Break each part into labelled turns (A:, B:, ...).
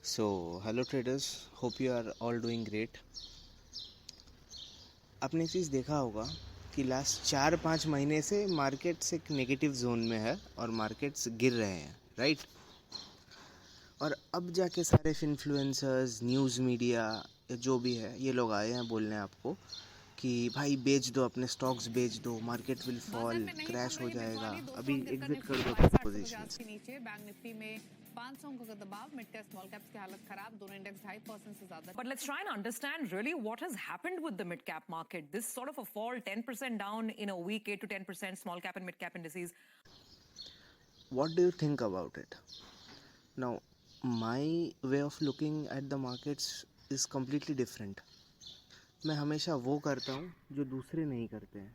A: So, hello traders, hope you are all doing great. आपने एक चीज़ देखा होगा कि लास्ट 4-5 महीने से मार्केट्स एक नेगेटिव जोन में है और मार्केट्स गिर रहे हैं, राइट? और अब जाके सारे इन्फ्लुएंसर्स, न्यूज़ मीडिया या जो भी है, ये लोग आए हैं बोलने आपको कि भाई बेच दो, अपने स्टॉक्स बेच दो, मार्केट विल फॉल, क्रैश हो जाएगा, अभी एग्जिट कर दो अपनी पोजीशंस।
B: नीचे बैंक निफ्टी में 500 अंकों का दबाव, मिड कैप स्मॉल कैप्स की हालत खराब, दोनों इंडेक्स 2.5% से ज्यादा. But let's try and understand really what has happened with the mid cap market. This sort of a fall, 10% down in a week, 8 to 10% small cap and mid cap indices.
A: What do you think about it? Now, my way of looking at the markets is completely different. मैं हमेशा वो करता हूँ जो दूसरे नहीं करते हैं,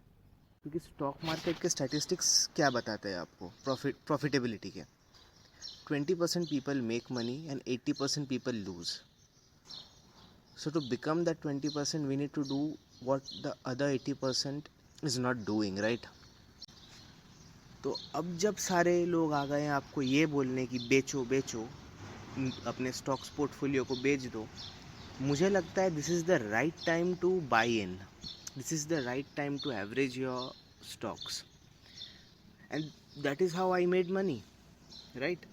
A: क्योंकि स्टॉक मार्केट के स्टैटिस्टिक्स क्या बताते हैं आपको प्रॉफिटेबिलिटी के. 20% people make money and 80% people lose. So to become that 20% we need to do what the other 80% is not doing, right? तो अब जब सारे लोग आ गए हैं आपको ये बोलने की बेचो बेचो, अपने स्टॉक्स पोर्टफोलियो को बेच दो, मुझे लगता है this is the right time to buy in. This is the right time to average your stocks, and that is how I made money, right?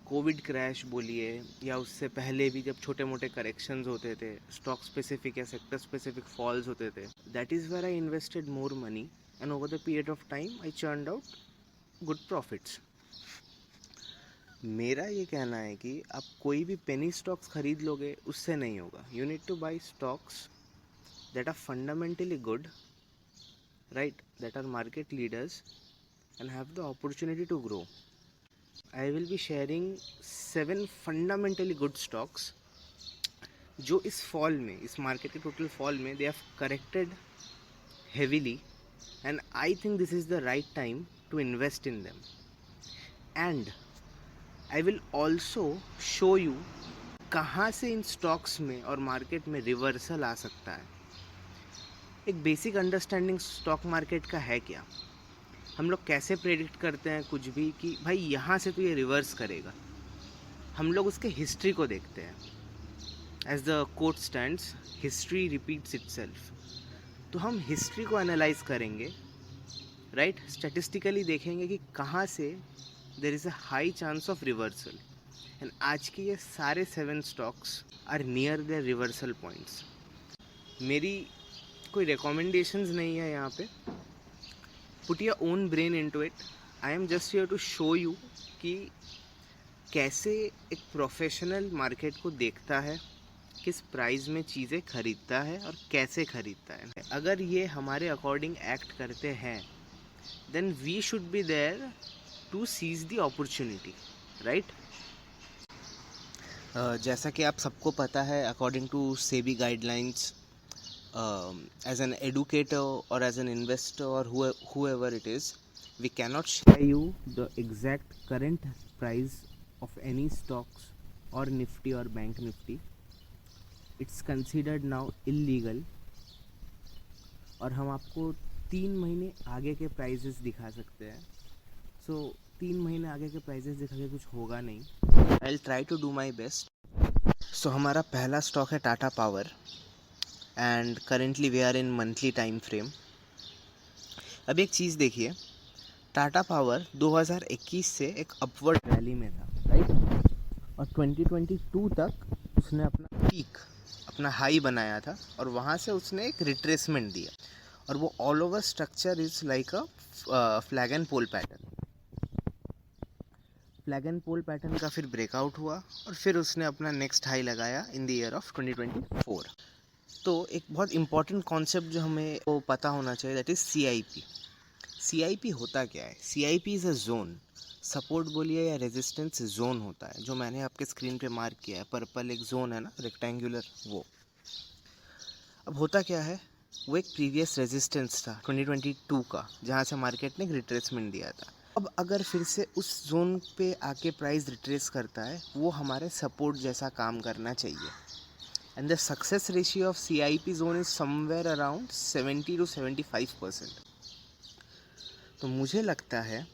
A: Covid crash बोलिए या उससे पहले भी जब छोटे मोटे करेक्शंस होते थे, स्टॉक स्पेसिफिक या सेक्टर स्पेसिफिक फॉल्स होते थे, that is where I invested more money and over the period of time I churned out good profits. मेरा ये कहना है कि आप कोई भी पेनी स्टॉक्स खरीद लोगे उससे नहीं होगा. You need to buy stocks that are fundamentally good, right, that are market leaders and have the opportunity to grow. I will be sharing 7 fundamentally good stocks जो इस फॉल में, इस मार्केट के टोटल फॉल में, they have corrected heavily and I think this is the right time to invest in them. And I will also show you कहाँ से इन stocks में और मार्केट में रिवर्सल आ सकता है. एक बेसिक अंडरस्टैंडिंग स्टॉक मार्केट का है क्या, हम लोग कैसे प्रेडिक्ट करते हैं कुछ भी कि भाई यहाँ से तो ये रिवर्स करेगा. हम लोग उसके हिस्ट्री को देखते हैं. As the quote stands, history repeats itself. तो हम हिस्ट्री को एनालाइज करेंगे, राइट? स्टैटिस्टिकली देखेंगे कि कहाँ से there is a high chance of reversal. And आज की ये सारे 7 stocks are near their reversal points. मेरी कोई रिकमेंडेशंस नहीं है यहाँ पे. Put your own brain into it. I am just here to show you कि कैसे एक प्रोफेशनल मार्केट को देखता है, किस प्राइस में चीज़ें खरीदता है और कैसे खरीदता है. अगर ये हमारे अकॉर्डिंग एक्ट करते हैं then we should be there to seize the opportunity, right? जैसा कि आप सबको पता है, according to SEBI guidelines, as an educator or as an investor or whoever it is, we cannot share you the exact current price of any stocks or nifty or bank nifty. It's considered now illegal. और हम आपको 3 महीने आगे के prices दिखा सकते हैं. सो 3 महीने आगे के प्राइजेस दिखा के कुछ होगा नहीं. I will try to do my best. So हमारा पहला स्टॉक है Tata power and currently we are in monthly time frame. अब एक चीज़ देखिए, टाटा पावर 2021 से एक अपवर्ड रैली में था, राइट? और 2022 तक उसने अपना पीक, अपना हाई बनाया था और वहाँ से उसने एक रिट्रेसमेंट दिया. और वो all over structure is like a flag and pole pattern. Flag and pole pattern का फिर ब्रेकआउट हुआ और फिर उसने अपना नेक्स्ट हाई लगाया इन द ईयर ऑफ 2024. तो एक बहुत इंपॉर्टेंट कॉन्सेप्ट जो हमें वो पता होना चाहिए, दैट इज़ CIP. CIP होता क्या है? CIP is a zone, support बोलिए या रेजिस्टेंस जोन होता है, जो मैंने आपके स्क्रीन पे मार्क किया है. पर्पल एक जोन है ना, रेक्टेंगुलर, वो. अब होता क्या है, वो एक प्रीवियस रेजिस्टेंस था 2022 का, जहाँ से मार्केट ने एक रिट्रेसमेंट दिया था. अब अगर फिर से उस जोन पे आके प्राइस रिट्रेस करता है, वो हमारे सपोर्ट जैसा काम करना चाहिए. And the success ratio of CIP zone is somewhere around 70 to 75%. तो मुझे लगता है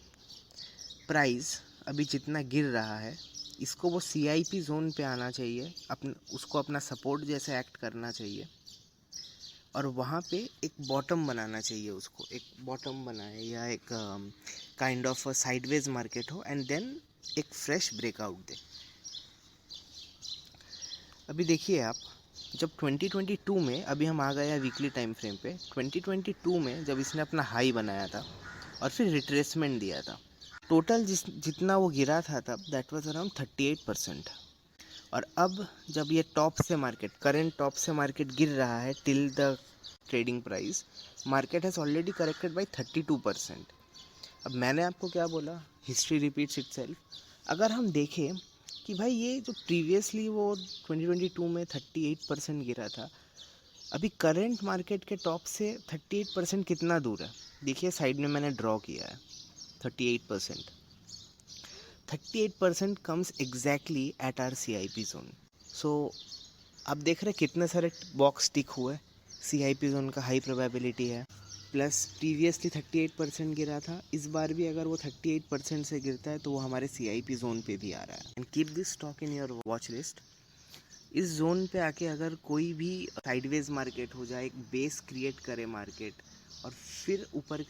A: प्राइस अभी जितना गिर रहा है इसको वो CIP जोन पे आना चाहिए, उसको अपना सपोर्ट जैसे एक्ट करना चाहिए, और वहाँ पे एक बॉटम बनाना चाहिए, उसको एक बॉटम बनाए या एक काइंड ऑफ साइडवेज मार्केट हो, एंड देन एक फ्रेश ब्रेकआउट दे। अभी देखिए आप, जब 2022 में, अभी हम आ गए वीकली टाइम फ्रेम पे, 2022 में जब इसने अपना हाई बनाया था और फिर रिट्रेसमेंट दिया था, टोटल जितना वो गिरा था तब, दैट वाज अराउंड 38%। और अब जब ये टॉप से मार्केट, करंट टॉप से मार्केट गिर रहा है till the trading price, market has already corrected by 32%। अब मैंने आपको क्या बोला, हिस्ट्री रिपीट्स इटसेल्फ। अगर हम देखें कि भाई ये जो प्रीवियसली वो 2022 में 38% गिरा था, अभी करंट मार्केट के टॉप से 38% कितना दूर है, देखिए साइड में मैंने ड्रॉ किया है 38%। 38% comes exactly at our CIP zone. So आप देख रहे कितने सारे बॉक्स टिक हुए, CIP जोन का हाई प्रोबेबिलिटी है, प्लस प्रीवियसली 38% गिरा था, इस बार भी अगर वो 38% से गिरता है तो वो हमारे CIP जोन पे भी आ रहा है। And keep this stock in your watch list. इस जोन पे आके अगर कोई भी साइडवेज मार्केट हो जाए, एक बेस क्रिएट करे मार्केट, और फिर ऊपर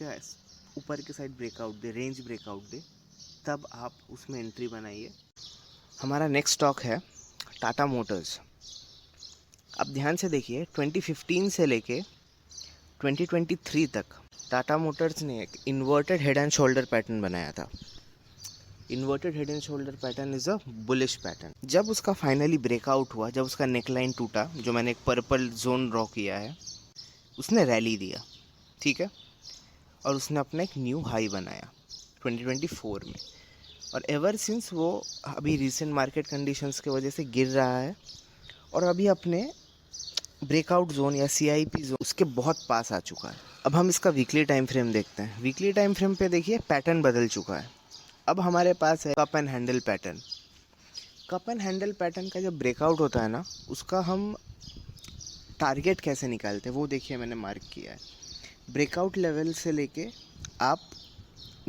A: के साइड ब्रेकआउट दे, रेंज ब्रेकआउट दे, तब आप उसमें एंट्री बनाइए। हमारा नेक्स्ट स्टॉक है टाटा मोटर्स। अब ध्यान से देखिए, 2015 से लेके 2023 तक टाटा मोटर्स ने एक inverted head and shoulder pattern बनाया था। Inverted head and shoulder pattern is a bullish pattern. जब उसका फाइनली ब्रेकआउट हुआ, जब उसका नेकलाइन टूटा, जो मैंने एक पर्पल जोन ड्रॉ किया है, उसने रैली दिया, ठीक है, और उसने अपना एक न्यू हाई बनाया 2024 में। और एवर सिंस वो अभी रिसेंट मार्केट कंडीशंस के वजह से गिर रहा है, और अभी अपने ब्रेकआउट जोन या CIP जोन उसके बहुत पास आ चुका है। अब हम इसका वीकली टाइम फ्रेम देखते हैं। वीकली टाइम फ्रेम पे देखिए पैटर्न बदल चुका है। अब हमारे पास है cup and handle pattern. Cup and handle pattern का जब ब्रेकआउट होता है ना, उसका हम टारगेट कैसे निकालते हैं वो देखिए, मैंने मार्क किया है। ब्रेकआउट लेवल से लेके आप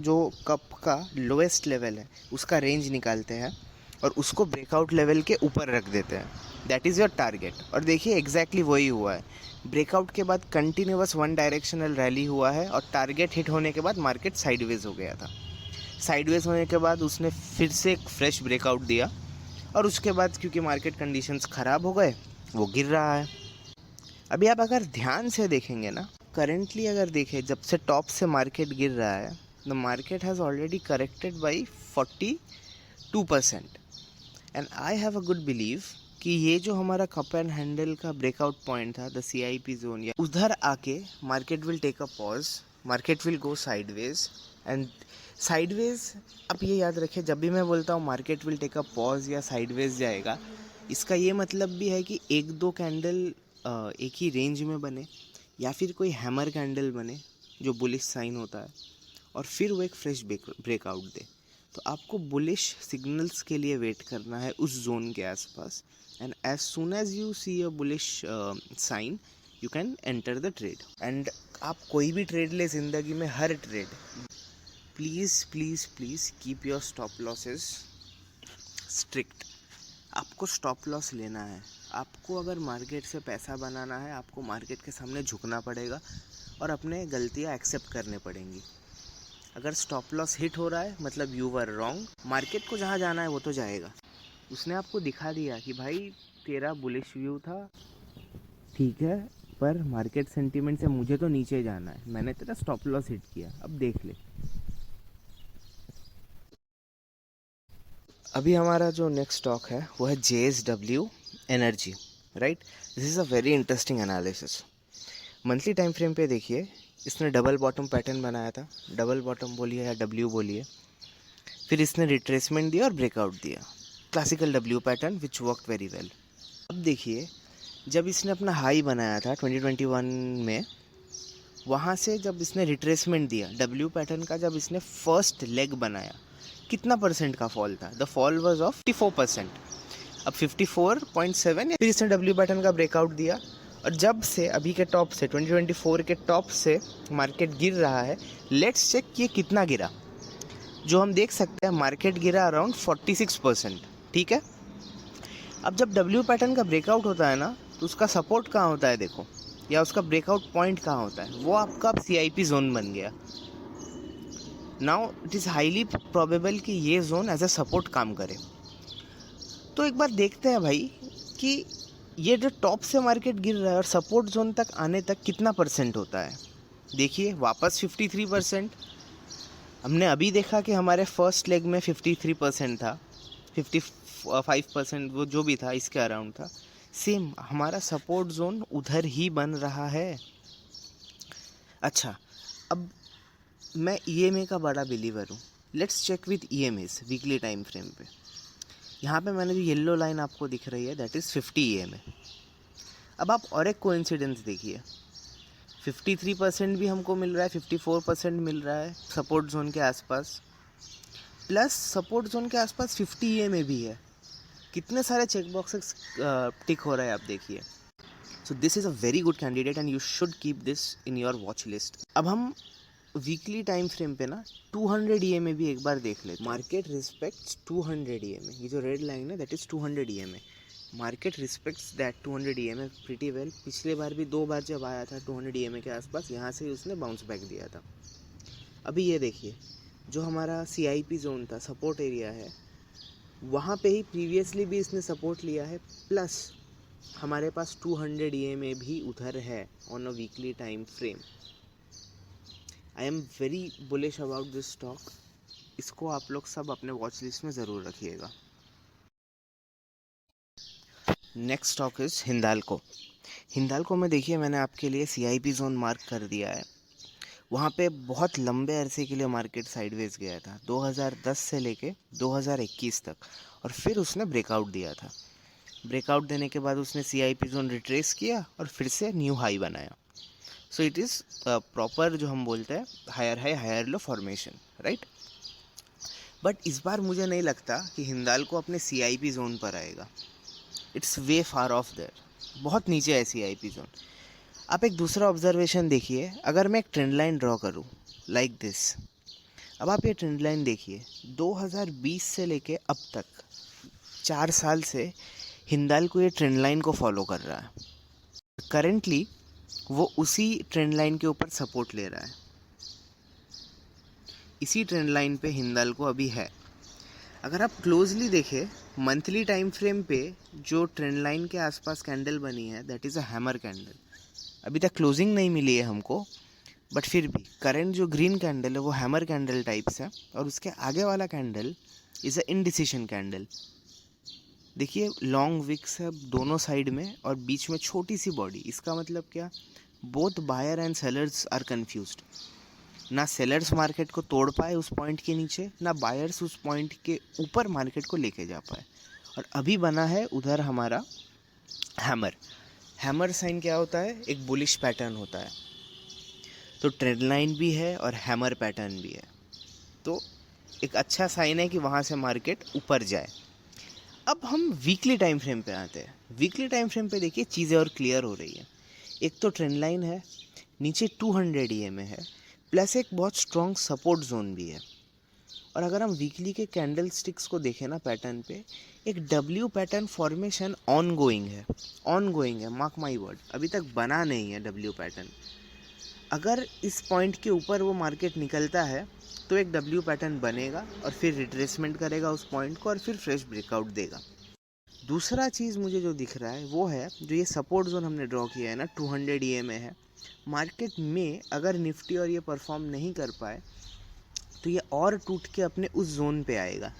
A: जो कप का लोएस्ट लेवल है उसका रेंज निकालते हैं और उसको ब्रेकआउट लेवल के ऊपर रख देते हैं, दैट इज़ योर टारगेट। और देखिए एग्जैक्टली वही हुआ है। ब्रेकआउट के बाद कंटिन्यूअस वन डायरेक्शनल रैली हुआ है, और टारगेट हिट होने के बाद मार्केट साइडवेज हो गया था। साइडवेज होने के बाद उसने फिर से एक फ्रेश ब्रेकआउट दिया, और उसके बाद क्योंकि मार्केट कंडीशंस ख़राब हो गए, वो गिर रहा है। अभी आप अगर ध्यान से देखेंगे ना, करेंटली अगर देखें, जब से टॉप से मार्केट गिर रहा है, the market has already corrected by 42%। And I have a good believe कि ये जो हमारा कप एंड हैंडल का ब्रेकआउट पॉइंट था, द CIP जोन, या उधर आके market will take a pause, market will go sideways. And sideways, आप ये याद रखें, जब भी मैं बोलता हूँ market will take a pause या साइडवेज जाएगा, इसका ये मतलब भी है कि एक दो कैंडल एक ही रेंज में बने, या फिर कोई हैमर कैंडल बने जो बुलिश साइन होता है, और फिर वो एक फ्रेश ब्रेकआउट दे। तो आपको बुलिश सिग्नल्स के लिए वेट करना है उस जोन के आसपास, and as soon as you see a bullish sign, you can enter the trade. And आप कोई भी ट्रेड ले ज़िंदगी में, हर trade, please please please keep your stop losses strict. आपको स्टॉप लॉस लेना है। आपको अगर मार्केट से पैसा बनाना है, आपको मार्केट के सामने झुकना पड़ेगा और अपने गलतियाँ एक्सेप्ट करने पड़ेंगी। अगर स्टॉप लॉस हिट हो रहा है, मतलब यू वर रॉन्ग। मार्केट को जहाँ जाना है वो तो जाएगा। उसने आपको दिखा दिया कि भाई तेरा बुलिश व्यू था, ठीक है, पर मार्केट सेंटीमेंट से मुझे तो नीचे जाना है, मैंने तेरा स्टॉप लॉस हिट किया, अब देख ले। अभी हमारा जो नेक्स्ट स्टॉक है वो है JSW energy, right. This is a very interesting analysis. Monthly time frame पे देखिए, इसने डबल बॉटम पैटर्न बनाया था, डबल बॉटम बोलिए या W बोलिए, फिर इसने रिट्रेसमेंट दिया और ब्रेकआउट दिया, classical W pattern which worked very well. अब देखिए, जब इसने अपना हाई बनाया था 2021 में, वहाँ से जब इसने रिट्रेसमेंट दिया W पैटर्न का, जब इसने फर्स्ट लेग बनाया, कितना परसेंट का फॉल था? The fall was of 54%। अब 54.7, फिर इसने W पैटर्न का ब्रेकआउट दिया, और जब से अभी के टॉप से 2024 के टॉप से मार्केट गिर रहा है, लेट्स चेक ये कितना गिरा। जो हम देख सकते हैं, मार्केट गिरा अराउंड 46%। ठीक है। अब जब डब्ल्यू पैटर्न का ब्रेकआउट होता है ना, तो उसका सपोर्ट कहाँ होता है देखो, या उसका ब्रेकआउट पॉइंट कहाँ होता है, वो आपका CIP जोन बन गया। Now it is highly probable कि ये जोन एज अ सपोर्ट काम करे। तो एक बार देखते हैं भाई कि ये जो टॉप से मार्केट गिर रहा है और सपोर्ट जोन तक आने तक कितना परसेंट होता है। देखिए वापस 53%। हमने अभी देखा कि हमारे फर्स्ट लेग में 53% था, 55% वो जो भी था इसके अराउंड था। सेम हमारा सपोर्ट जोन उधर ही बन रहा है। अच्छा, अब मैं EMA का बड़ा बिलीवर हूँ। Let's check with EMAs weekly time frame पे। यहाँ पे मैंने जो येलो लाइन आपको दिख रही है दैट इज़ 50 EMA। अब आप और एक कोइंसिडेंस देखिए, 53% भी हमको मिल रहा है, 54% मिल रहा है सपोर्ट जोन के आसपास, प्लस सपोर्ट जोन के आसपास 50 EMA भी है। कितने सारे चेक बॉक्सेस टिक हो रहा है आप देखिए। So this is a very good candidate and you should keep this in your watch list. अब हम वीकली टाइम फ्रेम पे ना 200 EMA भी एक बार देख लेते हैं। मार्केट रिस्पेक्ट्स 200 EMA, ये जो रेड लाइन है that is 200 EMA। Market respects that 200 EMA pretty well. पिछले बार भी 2 बार जब आया था 200 EMA के आसपास, यहाँ से उसने बाउंस बैक दिया था। अभी ये देखिए, जो हमारा CIP जोन था, सपोर्ट एरिया है, वहाँ पे ही प्रीवियसली भी इसने सपोर्ट लिया है, प्लस हमारे पास 200 EMA भी उधर है on a weekly time frame. I am very bullish about this stock. इसको आप लोग सब अपने वॉच लिस्ट में ज़रूर रखिएगा। Next stock is Hindalco. Hindalco में देखिए मैंने आपके लिए CIP जोन मार्क कर दिया है। वहाँ पे बहुत लंबे अरसे के लिए मार्केट साइडवेज गया था 2010 से लेके 2021 तक, और फिर उसने ब्रेकआउट दिया था। ब्रेकआउट देने के बाद उसने CIP जोन रिट्रेस किया और फिर से न्यू हाई बनाया। सो इट इज़ प्रॉपर जो हम बोलते हैं higher high higher low formation, right. But इस बार मुझे नहीं लगता कि हिंदाल्को अपने CIP जोन पर आएगा। It's way far of their, बहुत नीचे है CIP जोन। आप एक दूसरा ऑब्जर्वेशन देखिए, अगर मैं एक ट्रेंड लाइन ड्रॉ करूँ लाइक दिस। अब आप ये ट्रेंड लाइन देखिए, 2020 से लेके अब तक 4 साल से हिंदाल्को ये ट्रेंड लाइन को फॉलो कर रहा है। करेंटली वो उसी ट्रेंड लाइन के ऊपर सपोर्ट ले रहा है। इसी ट्रेंड लाइन पे हिंदाल्को अभी है। अगर आप क्लोजली देखें मंथली टाइम फ्रेम पे, जो ट्रेंड लाइन के आसपास कैंडल बनी है that is a hammer candle. अभी तक क्लोजिंग नहीं मिली है हमको, बट फिर भी करंट जो ग्रीन कैंडल है वो हैमर कैंडल टाइप्स है, और उसके आगे वाला कैंडल इज़ अ इनडिसीशन कैंडल। देखिए लॉन्ग विक्स है दोनों साइड में और बीच में छोटी सी बॉडी। इसका मतलब क्या, both buyer and sellers are confused. ना सेलर्स मार्केट को तोड़ पाए उस पॉइंट के नीचे, ना बायर्स उस पॉइंट के ऊपर मार्केट को लेके जा पाए, और अभी बना है उधर हमारा हैमर। हैमर साइन क्या होता है, एक बुलिश पैटर्न होता है। तो ट्रेंड लाइन भी है और हैमर पैटर्न भी है, तो एक अच्छा साइन है कि वहाँ से मार्केट ऊपर जाए। अब हम वीकली टाइम फ्रेम पे आते हैं। वीकली टाइम फ्रेम पे देखिए चीज़ें और क्लियर हो रही है। एक तो ट्रेंड लाइन है, नीचे 200 EMA है, प्लस एक बहुत स्ट्रॉन्ग सपोर्ट जोन भी है। और अगर हम वीकली के कैंडल स्टिक्स को देखें ना पैटर्न पे, एक W pattern formation on going है, मार्क माई वर्ड। अभी तक बना नहीं है W पैटर्न। अगर इस पॉइंट के ऊपर वो मार्केट निकलता है तो एक W पैटर्न बनेगा और फिर रिट्रेसमेंट करेगा उस पॉइंट को और फिर फ्रेश ब्रेकआउट देगा। दूसरा चीज़ मुझे जो दिख रहा है वो है जो ये सपोर्ट जोन हमने ड्रॉ किया है ना 200 EMA है। मार्केट में अगर निफ्टी और ये परफॉर्म नहीं कर पाए तो ये और टूट के अपने उस जोन पे आएगा,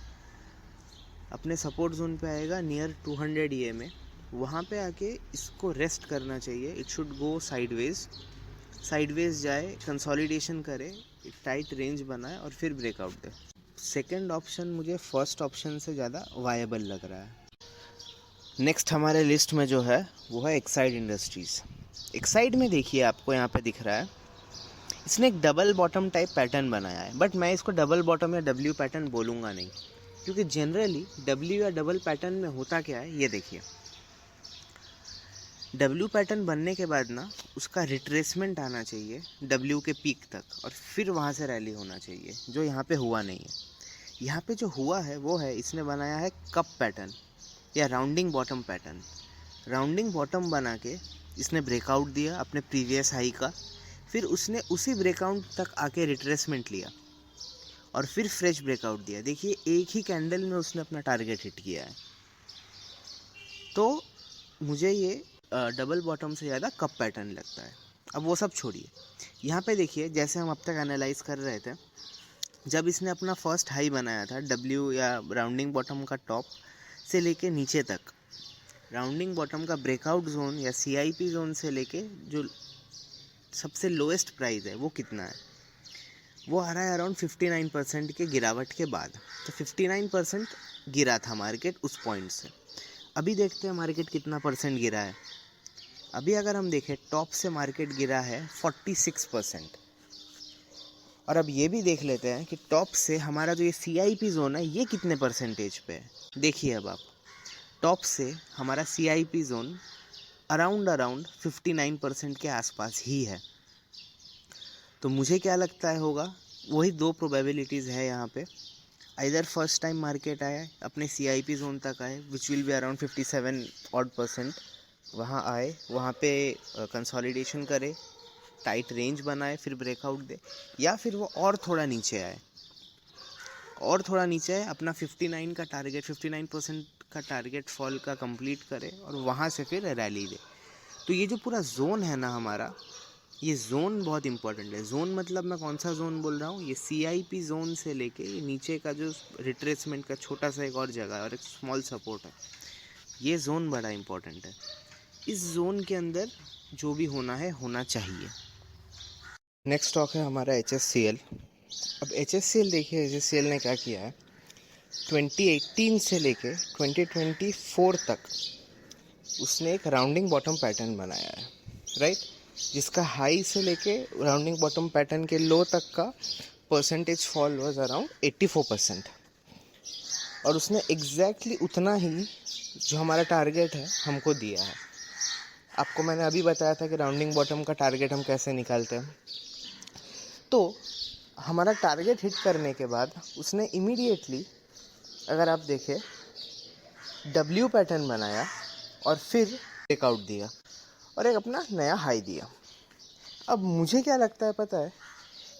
A: अपने सपोर्ट जोन पे आएगा नियर 200 EMA। वहाँ पे आके इसको रेस्ट करना चाहिए। इट शुड गो साइडवेज जाए, कंसोलिडेशन करे, एक टाइट रेंज बनाए और फिर ब्रेकआउट दे। सेकंड ऑप्शन मुझे फर्स्ट ऑप्शन से ज़्यादा वायबल लग रहा है। नेक्स्ट हमारे लिस्ट में जो है वो है एक्साइड इंडस्ट्रीज़। एक्साइड में देखिए आपको यहाँ पे दिख रहा है इसने एक डबल बॉटम टाइप पैटर्न बनाया है, बट मैं इसको डबल बॉटम या W पैटर्न बोलूँगा नहीं, क्योंकि जनरली W या डबल पैटर्न में होता क्या है ये देखिए। W पैटर्न बनने के बाद ना उसका रिट्रेसमेंट आना चाहिए W के पीक तक और फिर वहाँ से रैली होना चाहिए, जो यहाँ पे हुआ नहीं है। यहाँ पे जो हुआ है वो है इसने बनाया है कप पैटर्न या rounding bottom pattern. Rounding bottom बना के इसने ब्रेकआउट दिया अपने प्रीवियस हाई का, फिर उसने उसी ब्रेकआउट तक आके रिट्रेसमेंट लिया और फिर फ्रेश ब्रेकआउट दिया। देखिए एक ही कैंडल में उसने अपना टारगेट हिट किया है। तो मुझे ये डबल बॉटम से ज़्यादा कप पैटर्न लगता है। अब वो सब छोड़िए, यहाँ पे देखिए जैसे हम अब तक एनालाइज कर रहे थे, जब इसने अपना फर्स्ट हाई बनाया था डब्ल्यू या राउंडिंग बॉटम का टॉप से लेके नीचे तक, राउंडिंग बॉटम का ब्रेकआउट जोन या CIP जोन से लेके जो सबसे लोएस्ट प्राइस है वो कितना है, वो आ रहा है अराउंड 59% के गिरावट के बाद। तो 59% गिरा था मार्केट उस पॉइंट से। अभी देखते हैं मार्केट कितना परसेंट गिरा है। अभी अगर हम देखें टॉप से मार्केट गिरा है 46%। और अब ये भी देख लेते हैं कि टॉप से हमारा जो ये CIP जोन है ये कितने परसेंटेज पे है। देखिए अब आप, टॉप से हमारा CIP जोन अराउंड 59% के आसपास ही है। तो मुझे क्या लगता है होगा, वही दो प्रोबेबिलिटीज़ है यहाँ पे। आइदर फर्स्ट टाइम मार्केट आया अपने CIP जोन तक आए विच विल बी अराउंड 57% वहाँ आए, वहाँ पे कंसोलिडेशन करे, टाइट रेंज बनाए, फिर ब्रेकआउट दे, या फिर वो और थोड़ा नीचे आए अपना 59% का टारगेट फॉल का कंप्लीट करे और वहाँ से फिर रैली दे। तो ये जो पूरा जोन है ना हमारा, ये जोन बहुत इंपॉर्टेंट है। जोन मतलब मैं कौन सा जोन बोल रहा हूँ, ये CIP जोन से लेके ये नीचे का जो रिट्रेसमेंट का छोटा सा एक और जगह है और एक स्मॉल सपोर्ट है, ये जोन बड़ा इंपॉर्टेंट है। इस जोन के अंदर जो भी होना है होना चाहिए। नेक्स्ट स्टॉक है हमारा HSCL। अब HSCL देखिए, HSCL ने क्या किया है, 2018 से लेके 2024 तक उसने एक राउंडिंग बॉटम पैटर्न बनाया है, राइट, जिसका हाई से लेके राउंडिंग बॉटम पैटर्न के लो तक का परसेंटेज फॉल वाज अराउंड 84%। और उसने एग्जैक्टली उतना ही जो हमारा टारगेट है हमको दिया है। आपको मैंने अभी बताया था कि राउंडिंग बॉटम का टारगेट हम कैसे निकालते हैं। तो हमारा टारगेट हिट करने के बाद उसने इमीडिएटली, अगर आप देखें, W पैटर्न बनाया और फिर ब्रेकआउट दिया और एक अपना नया हाई दिया। अब मुझे क्या लगता है पता है,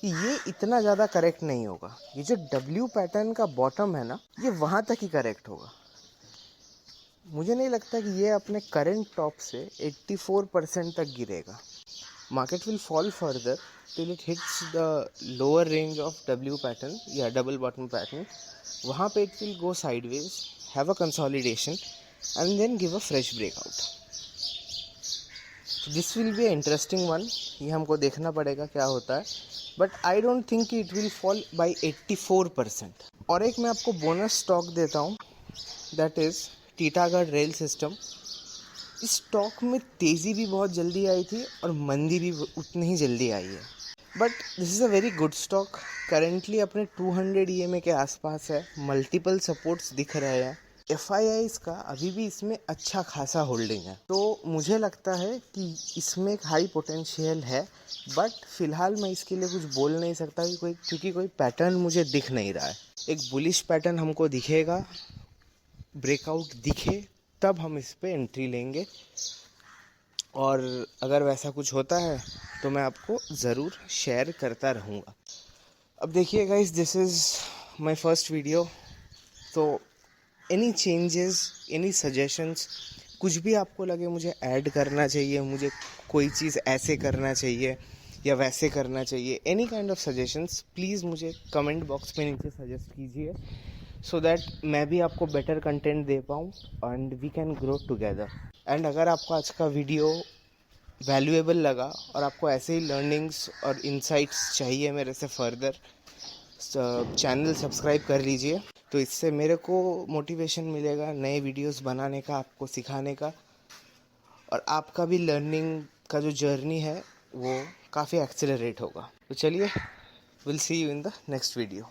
A: कि ये इतना ज़्यादा करेक्ट नहीं होगा। ये जो W पैटर्न का बॉटम है ना, ये वहाँ तक ही करेक्ट होगा। मुझे नहीं लगता कि ये अपने करंट टॉप से 84% तक गिरेगा। Market will fall further till it hits the lower range of W pattern या double bottom pattern. वहाँ पे it will go sideways, have a consolidation and then give a fresh breakout. So this will be an interesting one. ये हमको देखना पड़ेगा क्या होता है, but I don't think it will fall by 84%. और एक मैं आपको बोनस स्टॉक देता हूँ, that is Titagarh rail system. इस स्टॉक में तेज़ी भी बहुत जल्दी आई थी और मंदी भी उतनी ही जल्दी आई है, but this is a very good stock. Currently अपने 200 EMA के आसपास है, मल्टीपल सपोर्ट्स दिख रहे हैं। FIIs का अभी भी इसमें अच्छा खासा होल्डिंग है, तो मुझे लगता है कि इसमें एक हाई पोटेंशियल है, बट फिलहाल मैं इसके लिए कुछ बोल नहीं सकता क्योंकि कोई पैटर्न मुझे दिख नहीं रहा है। एक बुलिश पैटर्न हमको दिखेगा, ब्रेकआउट दिखे तब हम इस पे एंट्री लेंगे, और अगर वैसा कुछ होता है तो मैं आपको ज़रूर शेयर करता रहूँगा। अब देखिए guys, this is my first video, तो एनी चेंजेस, एनी सजेशंस, कुछ भी आपको लगे मुझे ऐड करना चाहिए, मुझे कोई चीज़ ऐसे करना चाहिए या वैसे करना चाहिए, any kind of suggestions please मुझे कमेंट बॉक्स में नीचे सजेस्ट कीजिए, सो दैट मैं भी आपको बेटर कंटेंट दे पाऊँ and we can grow together. And अगर आपको आज का वीडियो वैल्यूएबल लगा और आपको ऐसे ही लर्निंग्स और इंसाइट्स चाहिए मेरे से फर्दर, चैनल सब्सक्राइब कर लीजिए, तो इससे मेरे को मोटिवेशन मिलेगा नए वीडियोस बनाने का, आपको सिखाने का, और आपका भी लर्निंग का जो जर्नी है वो काफ़ी एक्सेलरेट होगा। तो चलिए, will see you in the next video.